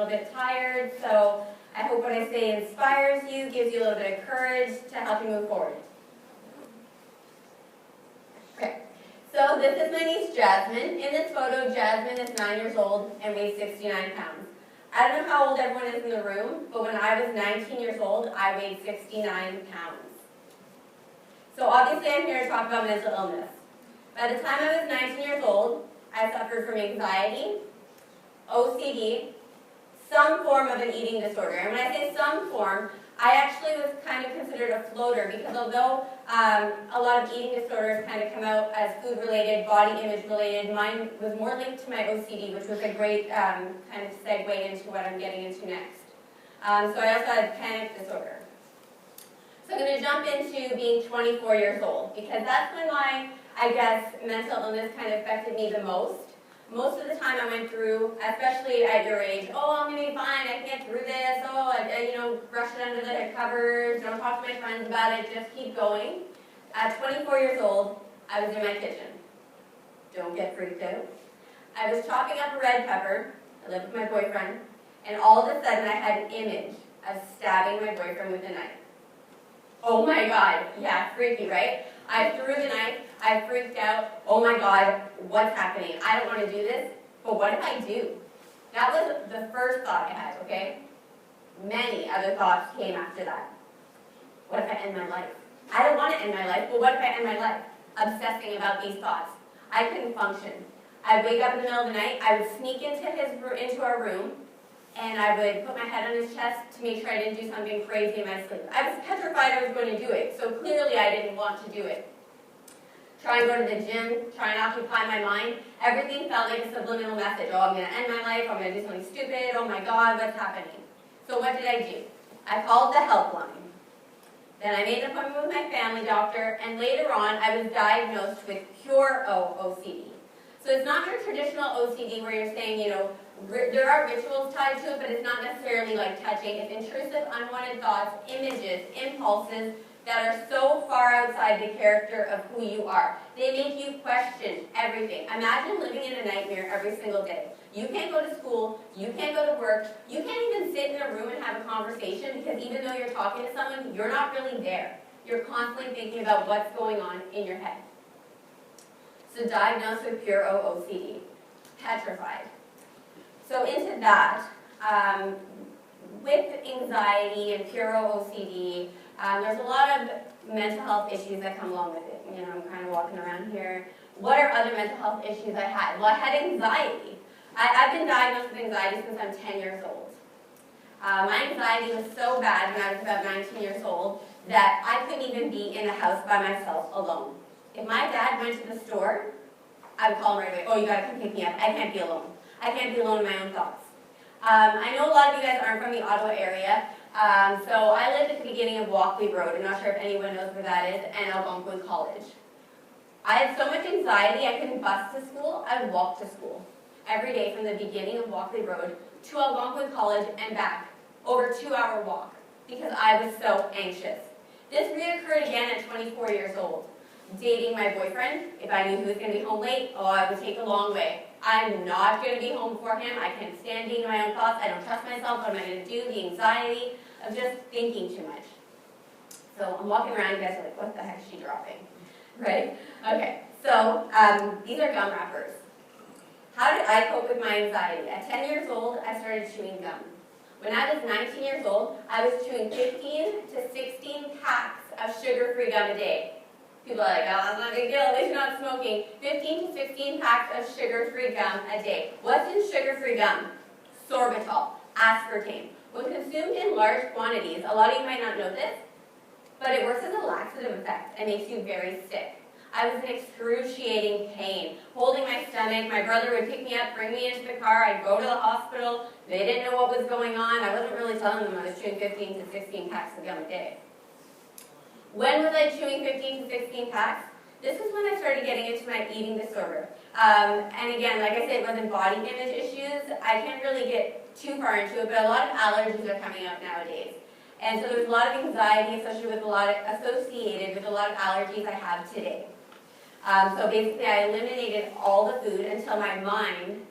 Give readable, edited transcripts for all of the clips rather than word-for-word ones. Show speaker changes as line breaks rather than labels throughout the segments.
little bit tired, so I hope what I say inspires you, gives you a little bit of courage to help you move forward. Okay, so this is my niece Jasmine. In this photo, Jasmine is 9 years old and weighs 69 pounds. I don't know how old everyone is in the room, but when I was 19 years old, I weighed 69 pounds. So obviously I'm here to talk about mental illness. By the time I was 19 years old, I suffered from anxiety, OCD, some form of an eating disorder. And when I say some form, I actually was kind of considered a floater because although a lot of eating disorders kind of come out as food-related, body image-related, mine was more linked to my OCD, which was a great kind of segue into what I'm getting into next. So I also had panic disorder. So I'm going to jump into being 24 years old because that's when my, I guess, mental illness kind of affected me the most. Most of the time I went through, especially at your age, oh, I'm going to be fine, I can get through this, oh, brush it under the covers, don't talk to my friends about it, just keep going. At 24 years old, I was in my kitchen. Don't get freaked out. I was chopping up a red pepper, I lived with my boyfriend, and all of a sudden I had an image of stabbing my boyfriend with a knife. Oh my God, yeah, freaky, right? I threw the knife, I freaked out, oh my God, what's happening? I don't want to do this, but what if I do? That was the first thought I had, okay? Many other thoughts came after that. What if I end my life? I don't want to end my life, but what if I end my life? Obsessing about these thoughts. I couldn't function. I'd wake up in the middle of the night, I would sneak into our room, and I would put my head on his chest to make sure I didn't do something crazy in my sleep. I was petrified I was going to do it, so clearly I didn't want to do it. Try and go to the gym, try and occupy my mind. Everything felt like a subliminal message. Oh, I'm going to end my life, I'm going to do something stupid, oh my God, what's happening? So what did I do? I called the helpline. Then I made an appointment with my family doctor, and later on I was diagnosed with pure OCD. So it's not your traditional OCD where you're saying, there are rituals tied to it, but it's not necessarily like touching. It's intrusive, unwanted thoughts, images, impulses that are so far outside the character of who you are. They make you question everything. Imagine living in a nightmare every single day. You can't go to school, you can't go to work, you can't even sit in a room and have a conversation because even though you're talking to someone, you're not really there. You're constantly thinking about what's going on in your head. So diagnosed with pure OCD, petrified. So into that, with anxiety and pure OCD, there's a lot of mental health issues that come along with it. I'm kind of walking around here. What are other mental health issues I had? Well, I had anxiety. I've been diagnosed with anxiety since I'm 10 years old. My anxiety was so bad when I was about 19 years old that I couldn't even be in the house by myself alone. If my dad went to the store, I would call him right away. Oh, you gotta come pick me up. I can't be alone. I can't be alone in my own thoughts. I know a lot of you guys aren't from the Ottawa area, so I lived at the beginning of Walkley Road. I'm not sure if anyone knows where that is, and Algonquin College. I had so much anxiety I couldn't bus to school. I would walk to school every day from the beginning of Walkley Road to Algonquin College and back, over a 2-hour walk, because I was so anxious. This reoccurred again at 24 years old. Dating my boyfriend, if I knew he was going to be home late, I would take the long way. I'm not going to be home before him. I can't stand being in my own thoughts. I don't trust myself. What am I going to do? The anxiety of just thinking too much. So I'm walking around, you guys are like, what the heck is she dropping? Right? Okay, so these are gum wrappers. How did I cope with my anxiety? At 10 years old, I started chewing gum. When I was 19 years old, I was chewing 15 to 16 packs of sugar-free gum a day. People are like, oh, that's not a big deal, at least you're not smoking. 15 to 16 packs of sugar-free gum a day. What's in sugar-free gum? Sorbitol, aspartame. When consumed in large quantities, a lot of you might not know this, but it works as a laxative effect and makes you very sick. I was in excruciating pain, holding my stomach. My brother would pick me up, bring me into the car. I'd go to the hospital. They didn't know what was going on. I wasn't really telling them I was chewing 15 to 16 packs of gum a day. When was I chewing 15 to 16 packs? This is when I started getting into my eating disorder. And again, like I said, it wasn't body image issues. I can't really get too far into it, but a lot of allergies are coming up nowadays. And so there's a lot of anxiety associated with a lot of allergies I have today. So basically I eliminated all the food until my mind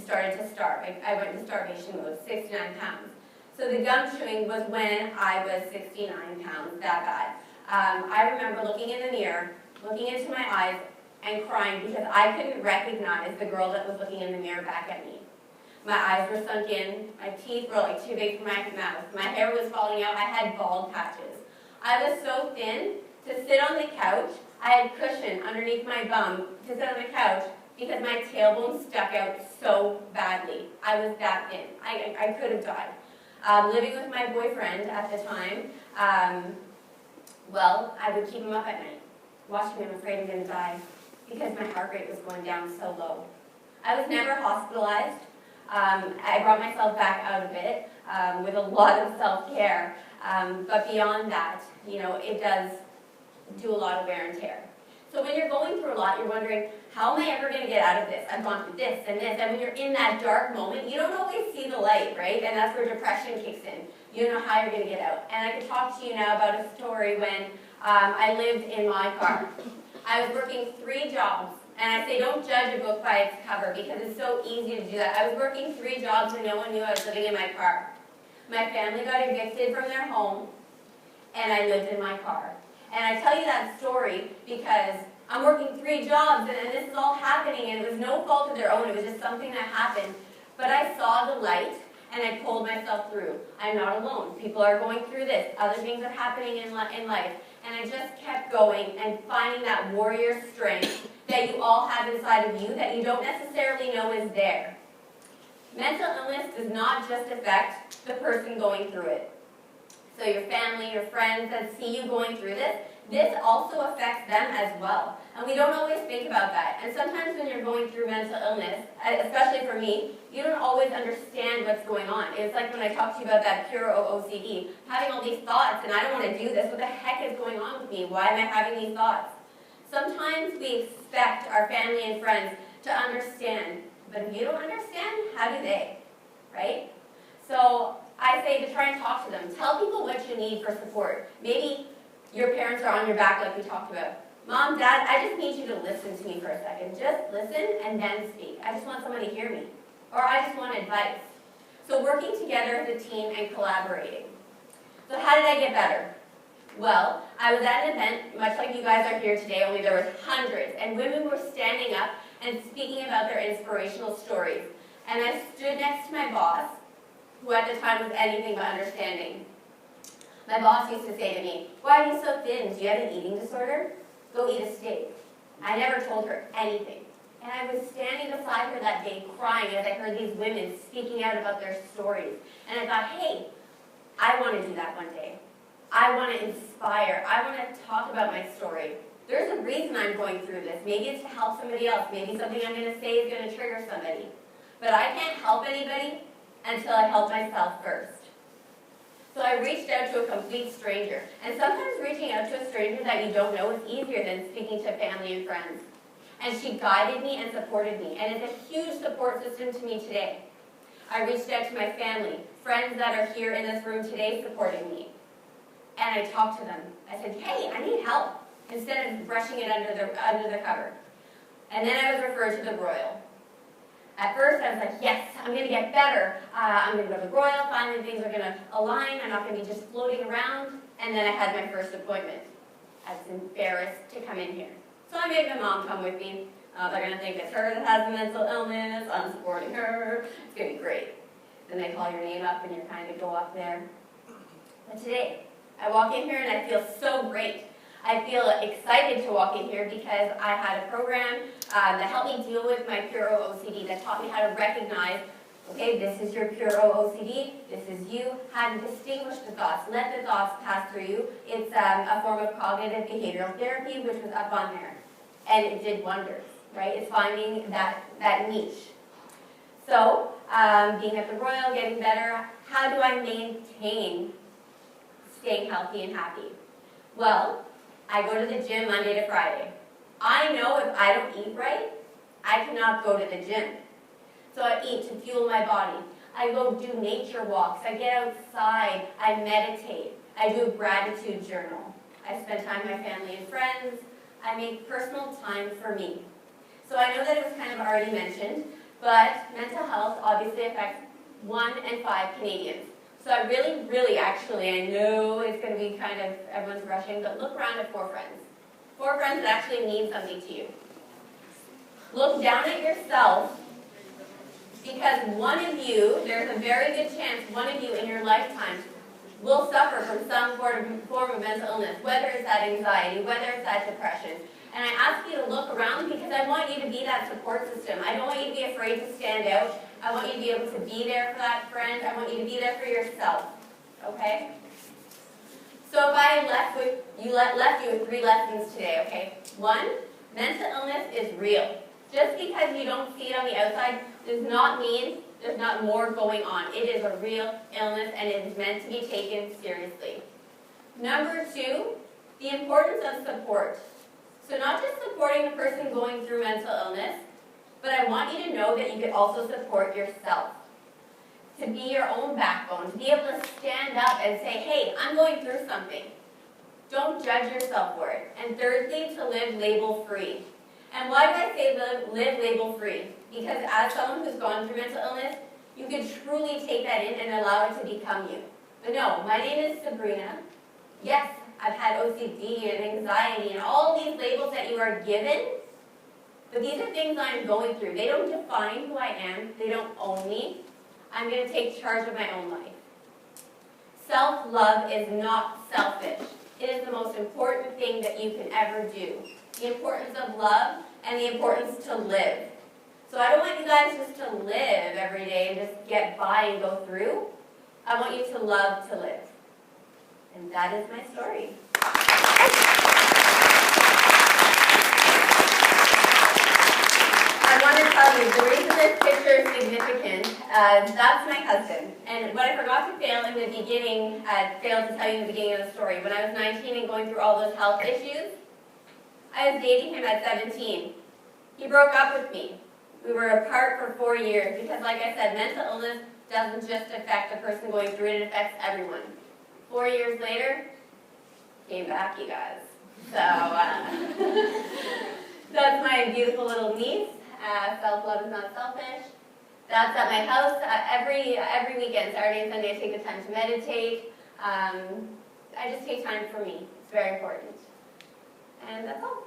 started to starve. I went into starvation mode, 69 pounds. So the gum chewing was when I was 69 pounds, that bad. I remember looking in the mirror, looking into my eyes, and crying because I couldn't recognize the girl that was looking in the mirror back at me. My eyes were sunk in, my teeth were like too big for my mouth, my hair was falling out, I had bald patches. I was so thin, to sit on the couch, I had cushion underneath my bum to sit on the couch because my tailbone stuck out so badly. I was that thin. I could have died. Living with my boyfriend at the time, well, I would keep him up at night, watching him, afraid I'm going to die, because my heart rate was going down so low. I was never hospitalized. I brought myself back out of it with a lot of self-care, but beyond that, you know, it does do a lot of wear and tear. So when you're going through a lot, you're wondering, how am I ever going to get out of this? I've gone through this and this, and when you're in that dark moment, you don't always see the light, right? And that's where depression kicks in. You don't know how you're going to get out. And I could talk to you now about a story when I lived in my car. I was working 3 jobs, and I say don't judge a book by its cover because it's so easy to do that. I was working 3 jobs and no one knew I was living in my car. My family got evicted from their home, and I lived in my car. And I tell you that story because I'm working 3 jobs and this is all happening and it was no fault of their own, it was just something that happened. But I saw the light and I pulled myself through. I'm not alone. People are going through this. Other things are happening in life. And I just kept going and finding that warrior strength that you all have inside of you that you don't necessarily know is there. Mental illness does not just affect the person going through it. So your family, your friends that see you going through this also affects them as well. And we don't always think about that. And sometimes when you're going through mental illness, especially for me, you don't always understand what's going on. It's like when I talked to you about that pure OCD, having all these thoughts, and I don't want to do this. What the heck is going on with me? Why am I having these thoughts? Sometimes we expect our family and friends to understand, but if you don't understand, how do they? Right? So I say to try and talk to them. Tell people what you need for support. Maybe your parents are on your back like we talked about. Mom, Dad, I just need you to listen to me for a second. Just listen and then speak. I just want someone to hear me. Or I just want advice. So working together as a team and collaborating. So how did I get better? Well, I was at an event, much like you guys are here today, only there was hundreds, and women were standing up and speaking about their inspirational stories. And I stood next to my boss, who at the time was anything but understanding. My boss used to say to me, "Why are you so thin? Do you have an eating disorder? Go eat a steak." I never told her anything. And I was standing beside her that day crying as I heard these women speaking out about their stories. And I thought, hey, I want to do that one day. I want to inspire. I want to talk about my story. There's a reason I'm going through this. Maybe it's to help somebody else. Maybe something I'm going to say is going to trigger somebody. But I can't help anybody until I help myself first. So I reached out to a complete stranger. And sometimes reaching out to a stranger that you don't know is easier than speaking to family and friends. And she guided me and supported me. And it's a huge support system to me today. I reached out to my family, friends that are here in this room today supporting me. And I talked to them. I said, hey, I need help, instead of brushing it under the cover. And then I was referred to the Royal. At first, I was like, yes, I'm going to get better. I'm going to go to the Royal. Finally, things are going to align. I'm not going to be just floating around. And then I had my first appointment. I was embarrassed to come in here. So I made my mom come with me. They're going to think it's her that has a mental illness. I'm supporting her. It's going to be great. Then they call your name up and you kind of go up there. But today, I walk in here and I feel so great. I feel excited to walk in here because I had a program that helped me deal with my pure OCD, that taught me how to recognize, okay, this is your pure OCD, this is you, how to distinguish the thoughts, let the thoughts pass through you. It's a form of cognitive behavioral therapy, which was up on there. And it did wonders, right? It's finding that niche. So, being at the Royal, getting better, how do I maintain staying healthy and happy? Well, I go to the gym Monday to Friday. I know if I don't eat right, I cannot go to the gym. So I eat to fuel my body. I go do nature walks. I get outside. I meditate. I do a gratitude journal. I spend time with my family and friends. I make personal time for me. So I know that it was kind of already mentioned, but mental health obviously affects 1 in 5 Canadians. So I really, actually, I know it's going to be kind of, everyone's rushing, but look around at 4 friends. 4 friends that actually mean something to you. Look down at yourself, because one of you, there's a very good chance one of you in your lifetime will suffer from some form of mental illness, whether it's that anxiety, whether it's that depression. And I ask you to look around because I want you to be that support system. I don't want you to be afraid to stand out. I want you to be able to be there for that friend. I want you to be there for yourself. Okay? So if I left you with 3 lessons today, okay? 1, mental illness is real. Just because you don't see it on the outside does not mean there's not more going on. It is a real illness and it is meant to be taken seriously. Number 2, the importance of support. So not just supporting the person going through mental illness, but I want you to know that you can also support yourself. To be your own backbone, to be able to stand up and say, hey, I'm going through something. Don't judge yourself for it. And thirdly, to live label-free. And why do I say live label-free? Because as someone who's gone through mental illness, you can truly take that in and allow it to become you. But no, my name is SabriNa. Yes, I've had OCD and anxiety and all these labels that you are given, but these are things I'm going through. They don't define who I am. They don't own me. I'm going to take charge of my own life. Self-love is not selfish. It is the most important thing that you can ever do. The importance of love and the importance to live. So I don't want you guys just to live every day and just get by and go through. I want you to love to live. And that is my story. I want to tell you, the reason this picture is significant, that's my husband. And what I forgot to fail in the beginning, failed to tell you in the beginning of the story, when I was 19 and going through all those health issues, I was dating him at 17. He broke up with me. We were apart for 4 years because, like I said, mental illness doesn't just affect the person going through it, it affects everyone. 4 years later, came back, you guys. So, that's my beautiful little niece. Self-love is not selfish. That's at my house every weekend, Saturday and Sunday. I take the time to meditate. I just take time for me. It's very important. And that's all.